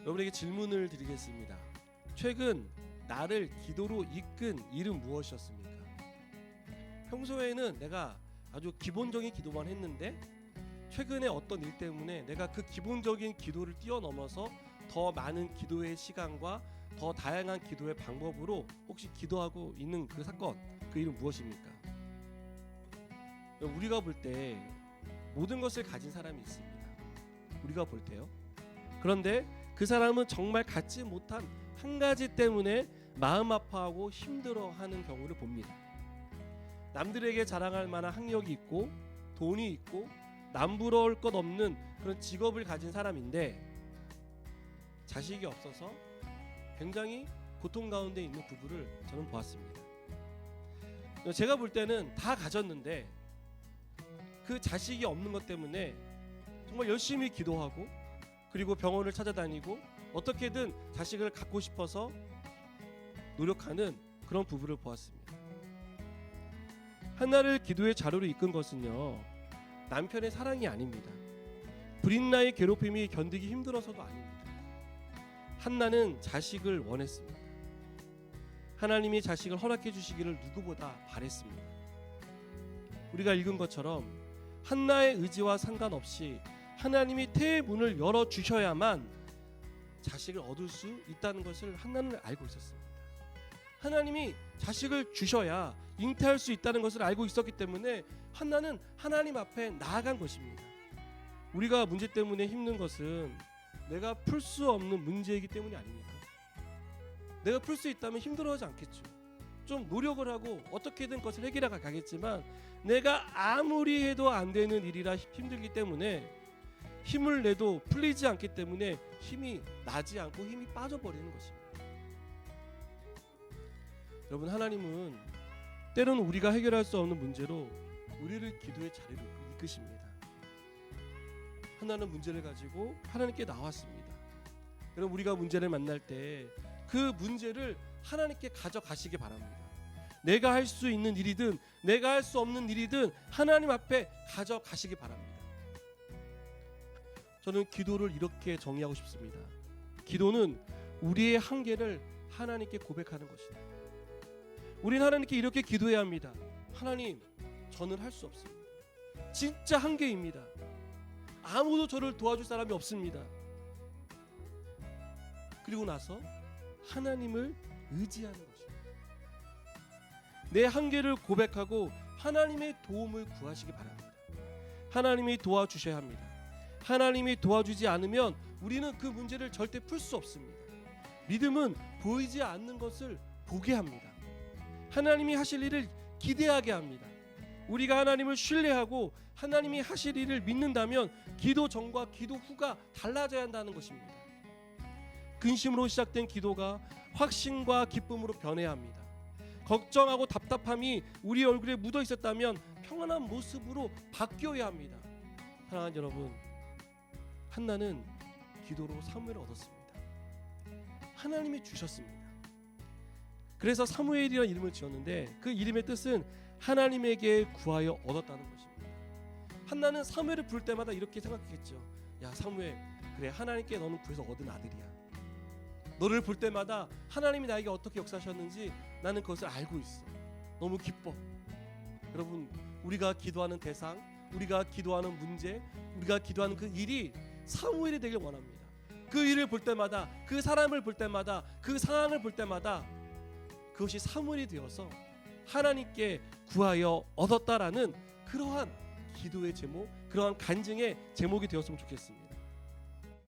여러분에게 질문을 드리겠습니다. 최근 나를 기도로 이끈 일은 무엇이었습니까? 평소에는 내가 아주 기본적인 기도만 했는데 최근에 어떤 일 때문에 내가 그 기본적인 기도를 뛰어넘어서 더 많은 기도의 시간과 더 다양한 기도의 방법으로 혹시 기도하고 있는 그 사건, 그 일은 무엇입니까? 우리가 볼 때 모든 것을 가진 사람이 있습니다. 우리가 볼 때요. 그런데 그 사람은 정말 갖지 못한 한 가지 때문에 마음 아파하고 힘들어하는 경우를 봅니다. 남들에게 자랑할 만한 학력이 있고 돈이 있고 남부러울 것 없는 그런 직업을 가진 사람인데 자식이 없어서 굉장히 고통 가운데 있는 부부를 저는 보았습니다. 제가 볼 때는 다 가졌는데 그 자식이 없는 것 때문에 정말 열심히 기도하고 그리고 병원을 찾아다니고 어떻게든 자식을 갖고 싶어서 노력하는 그런 부부를 보았습니다. 한나를 기도의 자료로 이끈 것은요, 남편의 사랑이 아닙니다. 브릿나의 괴롭힘이 견디기 힘들어서도 아닙니다. 한나는 자식을 원했습니다. 하나님이 자식을 허락해 주시기를 누구보다 바랬습니다. 우리가 읽은 것처럼 한나의 의지와 상관없이 하나님이 태의 문을 열어주셔야만 자식을 얻을 수 있다는 것을 한나는 알고 있었습니다. 하나님이 자식을 주셔야 잉태할 수 있다는 것을 알고 있었기 때문에 한나는 하나님 앞에 나아간 것입니다. 우리가 문제 때문에 힘든 것은 내가 풀 수 없는 문제이기 때문이 아닙니까? 내가 풀 수 있다면 힘들어하지 않겠죠. 좀 노력을 하고 어떻게든 그것을 해결해 가겠지만 내가 아무리 해도 안 되는 일이라 힘들기 때문에 힘을 내도 풀리지 않기 때문에 힘이 나지 않고 힘이 빠져버리는 것입니다. 여러분, 하나님은 때로는 우리가 해결할 수 없는 문제로 우리를 기도의 자리로 이끄십니다. 하나는 문제를 가지고 하나님께 나왔습니다. 여러분, 우리가 문제를 만날 때 그 문제를 하나님께 가져가시기 바랍니다. 내가 할 수 있는 일이든 내가 할 수 없는 일이든 하나님 앞에 가져가시기 바랍니다. 저는 기도를 이렇게 정의하고 싶습니다. 기도는 우리의 한계를 하나님께 고백하는 것이다. 우리는 하나님께 이렇게 기도해야 합니다. 하나님, 저는 할 수 없습니다. 진짜 한계입니다. 아무도 저를 도와줄 사람이 없습니다. 그리고 나서 하나님을 의지하는 것입니다. 내 한계를 고백하고 하나님의 도움을 구하시기 바랍니다. 하나님이 도와주셔야 합니다. 하나님이 도와주지 않으면 우리는 그 문제를 절대 풀 수 없습니다. 믿음은 보이지 않는 것을 보게 합니다. 하나님이 하실 일을 기대하게 합니다. 우리가 하나님을 신뢰하고 하나님이 하실 일을 믿는다면 기도 전과 기도 후가 달라져야 한다는 것입니다. 근심으로 시작된 기도가 확신과 기쁨으로 변해야 합니다. 걱정하고 답답함이 우리 얼굴에 묻어 있었다면 평안한 모습으로 바뀌어야 합니다. 사랑하는 여러분, 한나는 기도로 사무엘을 얻었습니다. 하나님이 주셨습니다. 그래서 사무엘이라는 이름을 지었는데 그 이름의 뜻은 하나님에게 구하여 얻었다는 것입니다. 한나는 사무엘을 부를 때마다 이렇게 생각했겠죠. 야, 사무엘, 그래, 하나님께 너는 구해서 얻은 아들이야. 너를 볼 때마다 하나님이 나에게 어떻게 역사하셨는지 나는 그것을 알고 있어. 너무 기뻐. 여러분, 우리가 기도하는 대상, 우리가 기도하는 문제, 우리가 기도하는 그 일이 사무엘이 되길 원합니다. 그 일을 볼 때마다, 그 사람을 볼 때마다, 그 상황을 볼 때마다 그것이 사무엘이 되어서 하나님께 구하여 얻었다라는 그러한 기도의 제목, 그러한 간증의 제목이 되었으면 좋겠습니다.